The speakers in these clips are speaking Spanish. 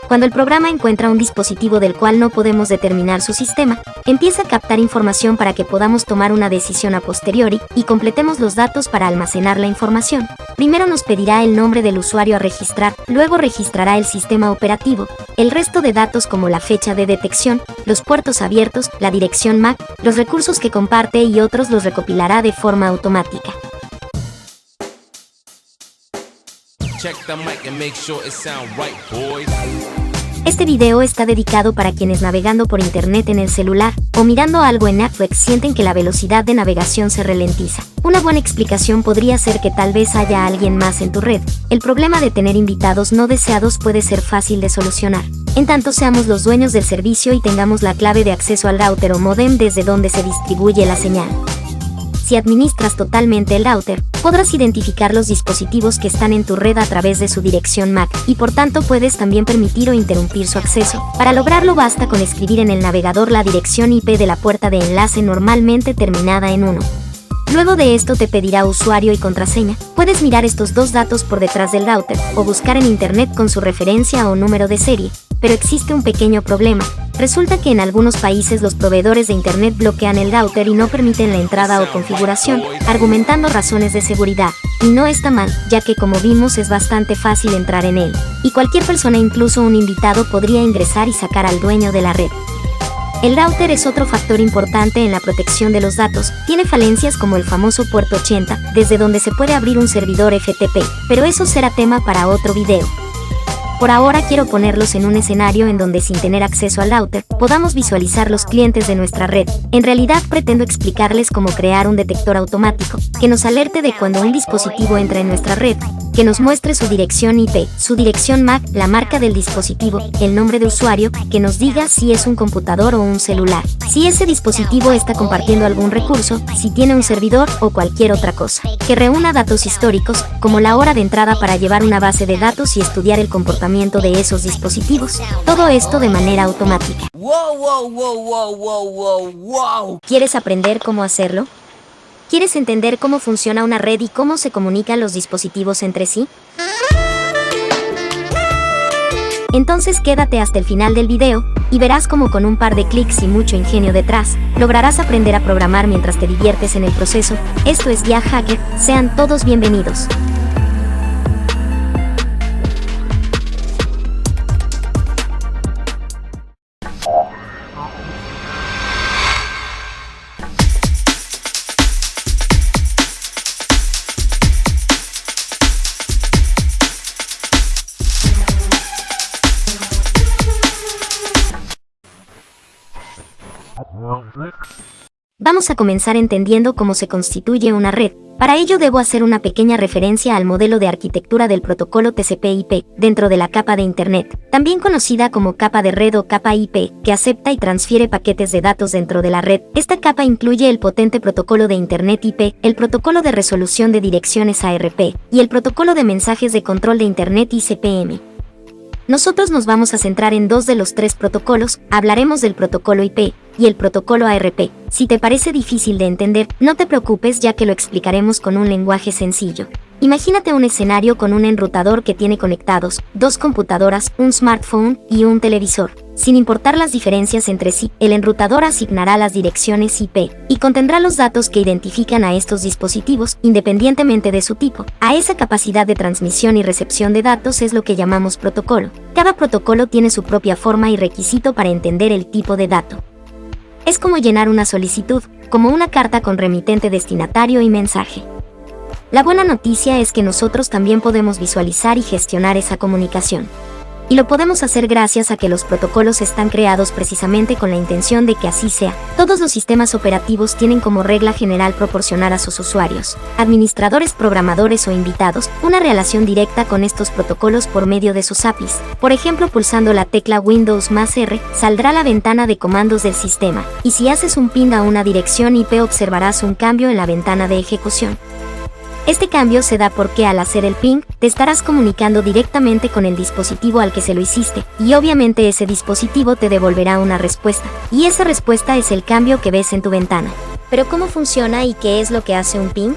Cuando el programa encuentra un dispositivo del cual no podemos determinar su sistema, empieza a captar información para que podamos tomar una decisión a posteriori y completemos los datos para almacenar la información. Primero nos pedirá el nombre del usuario a registrar, luego registrará el sistema operativo, el resto de datos como la fecha de detección, los puertos abiertos, la dirección MAC, los recursos que comparte y otros los recopilará de forma automática. Este video está dedicado para quienes navegando por internet en el celular o mirando algo en Netflix sienten que la velocidad de navegación se ralentiza. Una buena explicación podría ser que tal vez haya alguien más en tu red. El problema de tener invitados no deseados puede ser fácil de solucionar. En tanto seamos los dueños del servicio y tengamos la clave de acceso al router o módem desde donde se distribuye la señal. Si administras totalmente el router, podrás identificar los dispositivos que están en tu red a través de su dirección MAC, y por tanto puedes también permitir o interrumpir su acceso. Para lograrlo basta con escribir en el navegador la dirección IP de la puerta de enlace normalmente terminada en 1. Luego de esto te pedirá usuario y contraseña. Puedes mirar estos dos datos por detrás del router, o buscar en internet con su referencia o número de serie. Pero existe un pequeño problema. Resulta que en algunos países los proveedores de internet bloquean el router y no permiten la entrada o configuración, argumentando razones de seguridad. Y no está mal, ya que como vimos es bastante fácil entrar en él. Y cualquier persona, incluso un invitado, podría ingresar y sacar al dueño de la red. El router es otro factor importante en la protección de los datos. Tiene falencias como el famoso puerto 80, desde donde se puede abrir un servidor FTP, pero eso será tema para otro video. Por ahora quiero ponerlos en un escenario en donde sin tener acceso al router, podamos visualizar los clientes de nuestra red. En realidad pretendo explicarles cómo crear un detector automático, que nos alerte de cuando un dispositivo entra en nuestra red, que nos muestre su dirección IP, su dirección MAC, la marca del dispositivo, el nombre de usuario, que nos diga si es un computador o un celular, si ese dispositivo está compartiendo algún recurso, si tiene un servidor o cualquier otra cosa, que reúna datos históricos, como la hora de entrada para llevar una base de datos y estudiar el comportamiento de esos dispositivos. Todo esto de manera automática. ¿Quieres aprender cómo hacerlo? ¿Quieres entender cómo funciona una red y cómo se comunican los dispositivos entre sí? Entonces quédate hasta el final del video y verás cómo con un par de clics y mucho ingenio detrás, lograrás aprender a programar mientras te diviertes en el proceso. Esto es Guía Hacker, sean todos bienvenidos. Vamos a comenzar entendiendo cómo se constituye una red. Para ello debo hacer una pequeña referencia al modelo de arquitectura del protocolo TCP/IP dentro de la capa de Internet, también conocida como capa de red o capa IP, que acepta y transfiere paquetes de datos dentro de la red. Esta capa incluye el potente protocolo de Internet IP, el protocolo de resolución de direcciones ARP y el protocolo de mensajes de control de Internet ICPM. Nosotros nos vamos a centrar en dos de los tres protocolos, hablaremos del protocolo IP y el protocolo ARP. Si te parece difícil de entender, no te preocupes ya que lo explicaremos con un lenguaje sencillo. Imagínate un escenario con un enrutador que tiene conectados dos computadoras, un smartphone y un televisor. Sin importar las diferencias entre sí, el enrutador asignará las direcciones IP y contendrá los datos que identifican a estos dispositivos, independientemente de su tipo. A esa capacidad de transmisión y recepción de datos es lo que llamamos protocolo. Cada protocolo tiene su propia forma y requisito para entender el tipo de dato. Es como llenar una solicitud, como una carta con remitente, destinatario y mensaje. La buena noticia es que nosotros también podemos visualizar y gestionar esa comunicación. Y lo podemos hacer gracias a que los protocolos están creados precisamente con la intención de que así sea. Todos los sistemas operativos tienen como regla general proporcionar a sus usuarios, administradores, programadores o invitados, una relación directa con estos protocolos por medio de sus APIs. Por ejemplo, pulsando la tecla Windows+R, saldrá la ventana de comandos del sistema, y si haces un ping a una dirección IP observarás un cambio en la ventana de ejecución. Este cambio se da porque al hacer el ping, te estarás comunicando directamente con el dispositivo al que se lo hiciste, y obviamente ese dispositivo te devolverá una respuesta, y esa respuesta es el cambio que ves en tu ventana. ¿Pero cómo funciona y qué es lo que hace un ping?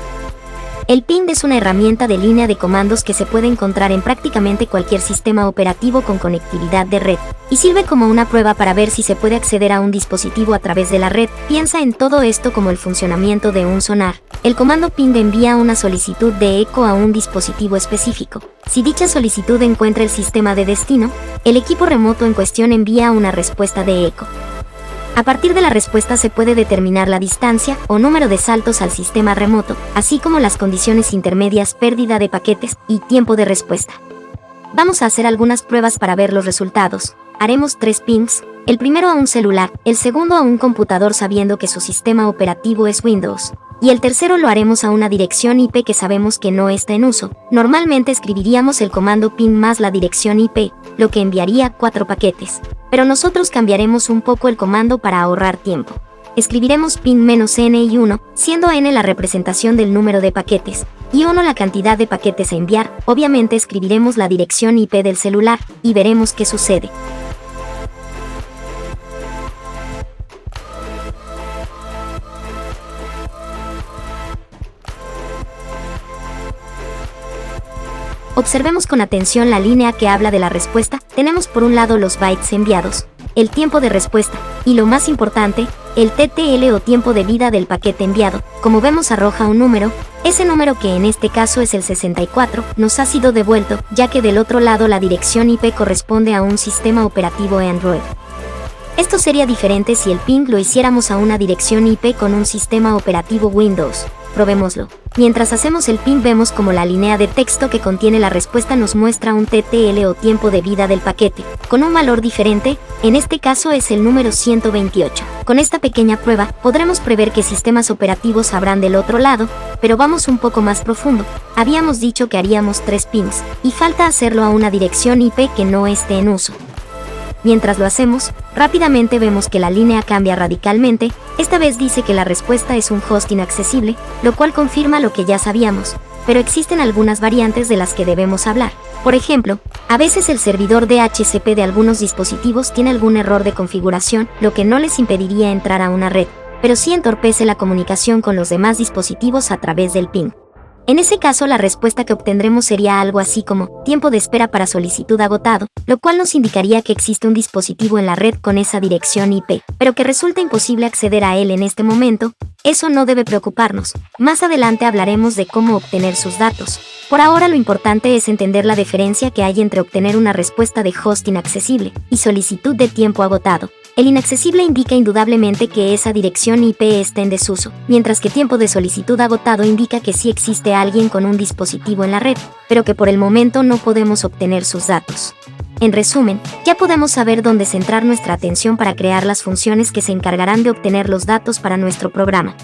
El ping es una herramienta de línea de comandos que se puede encontrar en prácticamente cualquier sistema operativo con conectividad de red, y sirve como una prueba para ver si se puede acceder a un dispositivo a través de la red. Piensa en todo esto como el funcionamiento de un sonar. El comando ping envía una solicitud de eco a un dispositivo específico. Si dicha solicitud encuentra el sistema de destino, el equipo remoto en cuestión envía una respuesta de eco. A partir de la respuesta se puede determinar la distancia o número de saltos al sistema remoto, así como las condiciones intermedias, pérdida de paquetes y tiempo de respuesta. Vamos a hacer algunas pruebas para ver los resultados. Haremos 3 pings, el primero a un celular, el segundo a un computador sabiendo que su sistema operativo es Windows, y el tercero lo haremos a una dirección IP que sabemos que no está en uso. Normalmente escribiríamos el comando ping más la dirección IP, lo que enviaría 4 paquetes. Pero nosotros cambiaremos un poco el comando para ahorrar tiempo. Escribiremos ping-n y 1, siendo n la representación del número de paquetes, y 1 la cantidad de paquetes a enviar. Obviamente escribiremos la dirección IP del celular, y veremos qué sucede. Observemos con atención la línea que habla de la respuesta. Tenemos por un lado los bytes enviados, el tiempo de respuesta, y lo más importante, el TTL o tiempo de vida del paquete enviado. Como vemos arroja un número, ese número que en este caso es el 64, nos ha sido devuelto, ya que del otro lado la dirección IP corresponde a un sistema operativo Android. Esto sería diferente si el ping lo hiciéramos a una dirección IP con un sistema operativo Windows. Probémoslo. Mientras hacemos el ping vemos como la línea de texto que contiene la respuesta nos muestra un TTL o tiempo de vida del paquete, con un valor diferente, en este caso es el número 128. Con esta pequeña prueba, podremos prever qué sistemas operativos habrán del otro lado, pero vamos un poco más profundo. Habíamos dicho que haríamos 3 pings, y falta hacerlo a una dirección IP que no esté en uso. Mientras lo hacemos, rápidamente vemos que la línea cambia radicalmente. Esta vez dice que la respuesta es un host inaccesible, lo cual confirma lo que ya sabíamos, pero existen algunas variantes de las que debemos hablar. Por ejemplo, a veces el servidor DHCP de algunos dispositivos tiene algún error de configuración, lo que no les impediría entrar a una red, pero sí entorpece la comunicación con los demás dispositivos a través del ping. En ese caso la respuesta que obtendremos sería algo así como tiempo de espera para solicitud agotado, lo cual nos indicaría que existe un dispositivo en la red con esa dirección IP, pero que resulta imposible acceder a él en este momento. Eso no debe preocuparnos. Más adelante hablaremos de cómo obtener sus datos. Por ahora lo importante es entender la diferencia que hay entre obtener una respuesta de host inaccesible y solicitud de tiempo agotado. El inaccesible indica indudablemente que esa dirección IP está en desuso, mientras que tiempo de solicitud agotado indica que sí existe alguien con un dispositivo en la red, pero que por el momento no podemos obtener sus datos. En resumen, ya podemos saber dónde centrar nuestra atención para crear las funciones que se encargarán de obtener los datos para nuestro programa.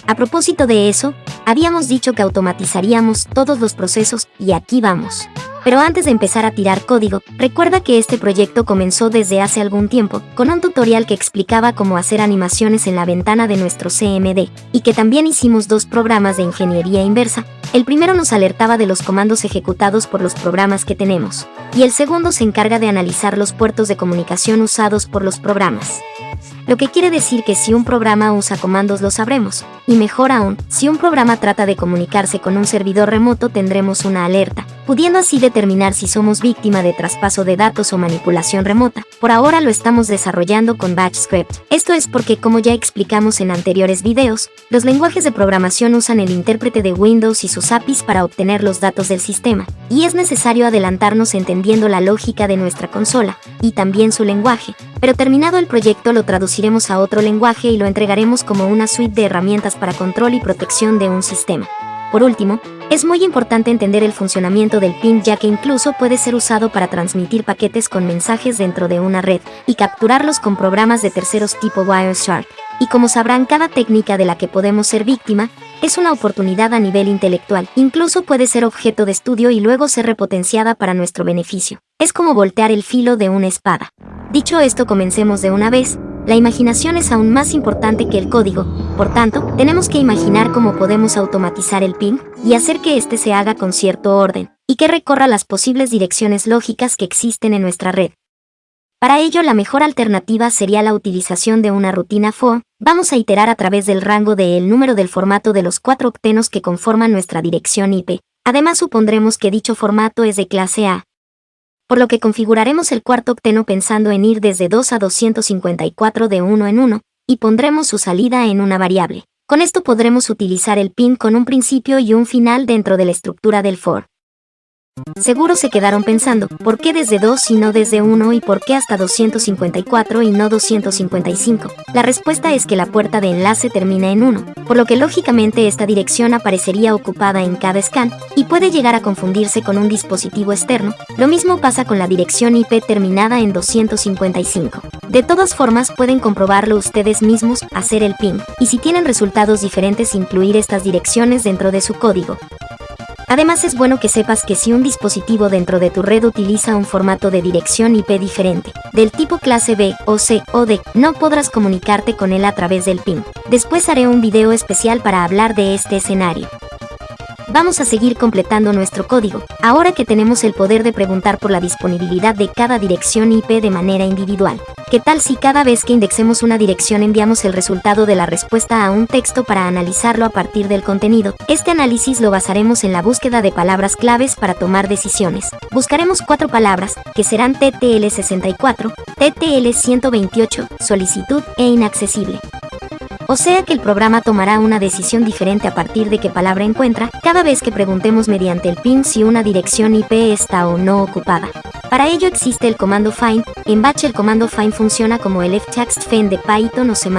A propósito de eso, habíamos dicho que automatizaríamos todos los procesos, y aquí vamos. Pero antes de empezar a tirar código, recuerda que este proyecto comenzó desde hace algún tiempo, con un tutorial que explicaba cómo hacer animaciones en la ventana de nuestro CMD, y que también hicimos 2 programas de ingeniería inversa. El primero nos alertaba de los comandos ejecutados por los programas que tenemos, y el segundo se encarga de analizar los puertos de comunicación usados por los programas. Lo que quiere decir que si un programa usa comandos lo sabremos, y mejor aún, si un programa trata de comunicarse con un servidor remoto tendremos una alerta, pudiendo así determinar si somos víctima de traspaso de datos o manipulación remota. Por ahora lo estamos desarrollando con BatchScript. Esto es porque, como ya explicamos en anteriores videos, los lenguajes de programación usan el intérprete de Windows y sus APIs para obtener los datos del sistema, y es necesario adelantarnos entendiendo la lógica de nuestra consola, y también su lenguaje, pero terminado el proyecto lo traduciremos a otro lenguaje y lo entregaremos como una suite de herramientas para control y protección de un sistema. Por último, es muy importante entender el funcionamiento del ping, ya que incluso puede ser usado para transmitir paquetes con mensajes dentro de una red y capturarlos con programas de terceros tipo Wireshark. Y como sabrán, cada técnica de la que podemos ser víctima es una oportunidad a nivel intelectual. Incluso puede ser objeto de estudio y luego ser repotenciada para nuestro beneficio. Es como voltear el filo de una espada. Dicho esto, comencemos de una vez. La imaginación es aún más importante que el código, por tanto, tenemos que imaginar cómo podemos automatizar el ping y hacer que éste se haga con cierto orden, y que recorra las posibles direcciones lógicas que existen en nuestra red. Para ello, la mejor alternativa sería la utilización de una rutina for, Vamos a iterar a través del rango del número del formato de los 4 octenos que conforman nuestra dirección IP. Además, supondremos que dicho formato es de clase A, por lo que configuraremos el cuarto octeno pensando en ir desde 2 a 254 de 1 en 1, y pondremos su salida en una variable. Con esto podremos utilizar el PIN con un principio y un final dentro de la estructura del for. Seguro se quedaron pensando, ¿por qué desde 2 y no desde 1 y por qué hasta 254 y no 255? La respuesta es que la puerta de enlace termina en 1, por lo que lógicamente esta dirección aparecería ocupada en cada scan, y puede llegar a confundirse con un dispositivo externo. Lo mismo pasa con la dirección IP terminada en 255. De todas formas, pueden comprobarlo ustedes mismos, hacer el ping, y si tienen resultados diferentes incluir estas direcciones dentro de su código. Además, es bueno que sepas que si un dispositivo dentro de tu red utiliza un formato de dirección IP diferente, del tipo clase B, o C, o D, no podrás comunicarte con él a través del PIN. Después haré un video especial para hablar de este escenario. Vamos a seguir completando nuestro código, ahora que tenemos el poder de preguntar por la disponibilidad de cada dirección IP de manera individual. ¿Qué tal si cada vez que indexemos una dirección enviamos el resultado de la respuesta a un texto para analizarlo a partir del contenido? Este análisis lo basaremos en la búsqueda de palabras claves para tomar decisiones. Buscaremos 4 palabras, que serán TTL64, TTL128, solicitud e inaccesible. O sea que el programa tomará una decisión diferente a partir de qué palabra encuentra cada vez que preguntemos mediante el PIN si una dirección IP está o no ocupada. Para ello existe el comando find. En Bash el comando find funciona como el ftext-find de Python o C++.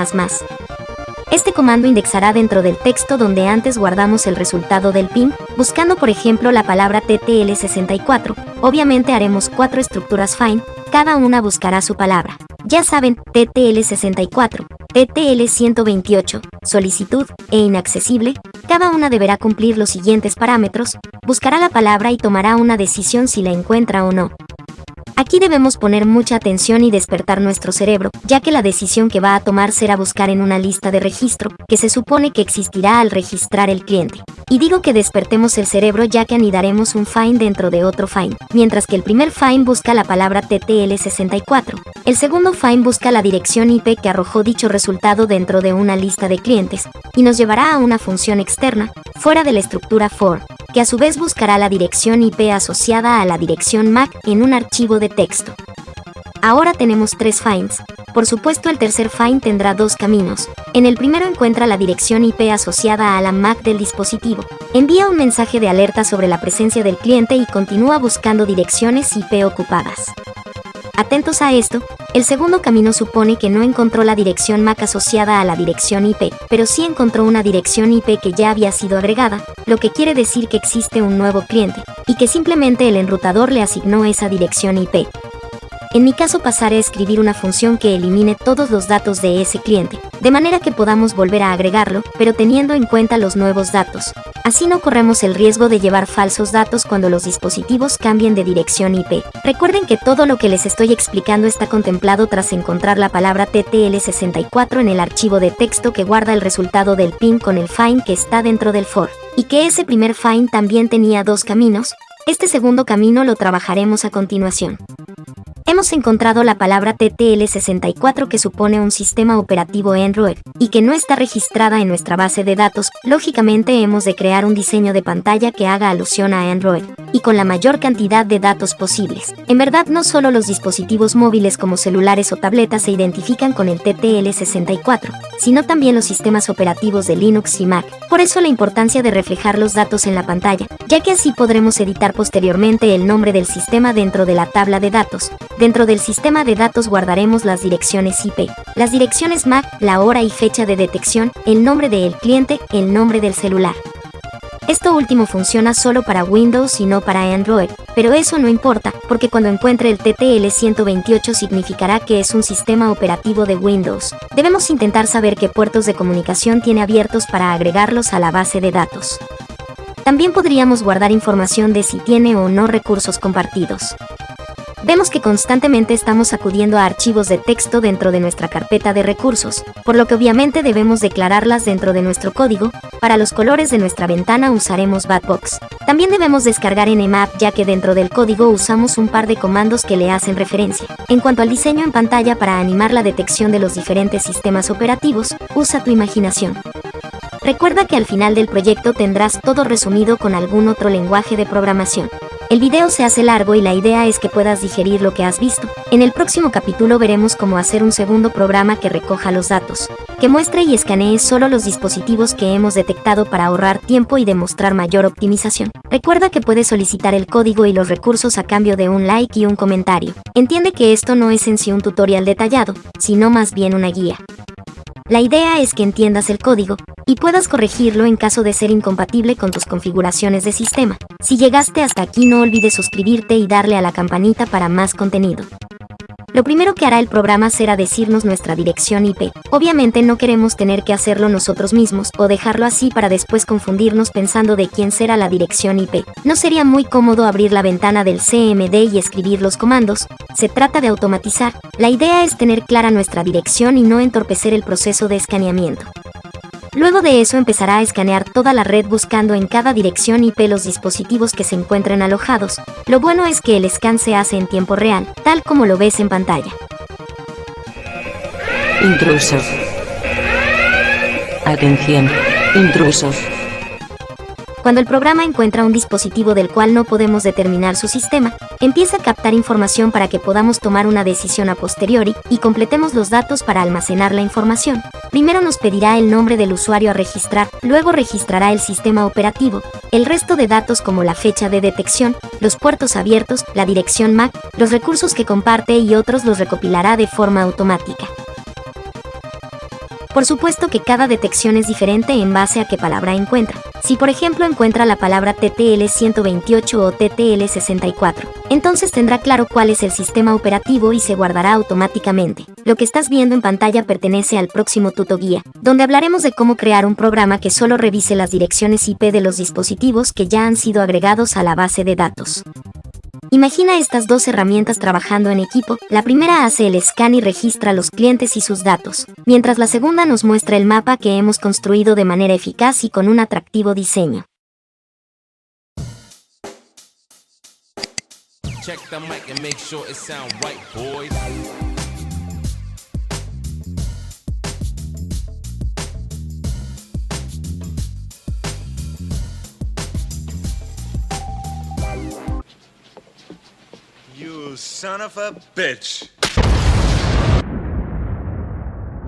Este comando indexará dentro del texto donde antes guardamos el resultado del PIN, buscando por ejemplo la palabra TTL64. Obviamente haremos 4 estructuras find, cada una buscará su palabra. Ya saben, TTL64, TTL128, solicitud e inaccesible, cada una deberá cumplir los siguientes parámetros, buscará la palabra y tomará una decisión si la encuentra o no. Aquí debemos poner mucha atención y despertar nuestro cerebro, ya que la decisión que va a tomar será buscar en una lista de registro, que se supone que existirá al registrar el cliente. Y digo que despertemos el cerebro ya que anidaremos un find dentro de otro find, mientras que el primer find busca la palabra TTL64, el segundo find busca la dirección IP que arrojó dicho resultado dentro de una lista de clientes, y nos llevará a una función externa, fuera de la estructura for, que a su vez buscará la dirección IP asociada a la dirección MAC en un archivo de texto. Ahora tenemos 3 finds. Por supuesto, el tercer find tendrá 2 caminos. En el primero encuentra la dirección IP asociada a la MAC del dispositivo, envía un mensaje de alerta sobre la presencia del cliente y continúa buscando direcciones IP ocupadas. Atentos a esto, el segundo camino supone que no encontró la dirección MAC asociada a la dirección IP, pero sí encontró una dirección IP que ya había sido agregada, lo que quiere decir que existe un nuevo cliente, y que simplemente el enrutador le asignó esa dirección IP. En mi caso pasaré a escribir una función que elimine todos los datos de ese cliente, de manera que podamos volver a agregarlo, pero teniendo en cuenta los nuevos datos. Así no corremos el riesgo de llevar falsos datos cuando los dispositivos cambien de dirección IP. Recuerden que todo lo que les estoy explicando está contemplado tras encontrar la palabra TTL64 en el archivo de texto que guarda el resultado del PIN con el find que está dentro del for, y que ese primer find también tenía 2 caminos. Este segundo camino lo trabajaremos a continuación. Hemos encontrado la palabra TTL64 que supone un sistema operativo Android y que no está registrada en nuestra base de datos. Lógicamente hemos de crear un diseño de pantalla que haga alusión a Android y con la mayor cantidad de datos posibles. En verdad, no solo los dispositivos móviles como celulares o tabletas se identifican con el TTL64, sino también los sistemas operativos de Linux y Mac. Por eso la importancia de reflejar los datos en la pantalla, ya que así podremos editar posteriormente el nombre del sistema dentro de la tabla de datos. Dentro del sistema de datos guardaremos las direcciones IP, las direcciones MAC, la hora y fecha de detección, el nombre del cliente, el nombre del celular. Esto último funciona solo para Windows y no para Android, pero eso no importa, porque cuando encuentre el TTL128 significará que es un sistema operativo de Windows. Debemos intentar saber qué puertos de comunicación tiene abiertos para agregarlos a la base de datos. También podríamos guardar información de si tiene o no recursos compartidos. Vemos que constantemente estamos acudiendo a archivos de texto dentro de nuestra carpeta de recursos, por lo que obviamente debemos declararlas dentro de nuestro código. Para los colores de nuestra ventana usaremos Badbox. También debemos descargar Nmap, ya que dentro del código usamos un par de comandos que le hacen referencia. En cuanto al diseño en pantalla, para animar la detección de los diferentes sistemas operativos, usa tu imaginación. Recuerda que al final del proyecto tendrás todo resumido con algún otro lenguaje de programación. El video se hace largo y la idea es que puedas digerir lo que has visto. En el próximo capítulo veremos cómo hacer un segundo programa que recoja los datos, que muestre y escanee solo los dispositivos que hemos detectado para ahorrar tiempo y demostrar mayor optimización. Recuerda que puedes solicitar el código y los recursos a cambio de un like y un comentario. Entiende que esto no es en sí un tutorial detallado, sino más bien una guía. La idea es que entiendas el código y puedas corregirlo en caso de ser incompatible con tus configuraciones de sistema. Si llegaste hasta aquí, no olvides suscribirte y darle a la campanita para más contenido. Lo primero que hará el programa será decirnos nuestra dirección IP. Obviamente no queremos tener que hacerlo nosotros mismos o dejarlo así para después confundirnos pensando de quién será la dirección IP. No sería muy cómodo abrir la ventana del CMD y escribir los comandos. Se trata de automatizar. La idea es tener clara nuestra dirección y no entorpecer el proceso de escaneamiento. Luego de eso empezará a escanear toda la red buscando en cada dirección IP los dispositivos que se encuentren alojados. Lo bueno es que el scan se hace en tiempo real, tal como lo ves en pantalla. Intrusos. Atención, intrusos. Cuando el programa encuentra un dispositivo del cual no podemos determinar su sistema, empieza a captar información para que podamos tomar una decisión a posteriori y completemos los datos para almacenar la información. Primero nos pedirá el nombre del usuario a registrar, luego registrará el sistema operativo, el resto de datos como la fecha de detección, los puertos abiertos, la dirección MAC, los recursos que comparte y otros los recopilará de forma automática. Por supuesto que cada detección es diferente en base a qué palabra encuentra. Si por ejemplo encuentra la palabra TTL128 o TTL64, entonces tendrá claro cuál es el sistema operativo y se guardará automáticamente. Lo que estás viendo en pantalla pertenece al próximo tutoguía, donde hablaremos de cómo crear un programa que solo revise las direcciones IP de los dispositivos que ya han sido agregados a la base de datos. Imagina estas dos herramientas trabajando en equipo. La primera hace el scan y registra los clientes y sus datos, mientras la segunda nos muestra el mapa que hemos construido de manera eficaz y con un atractivo diseño. Check the mic and make sure it sound right, boys. You son of a bitch.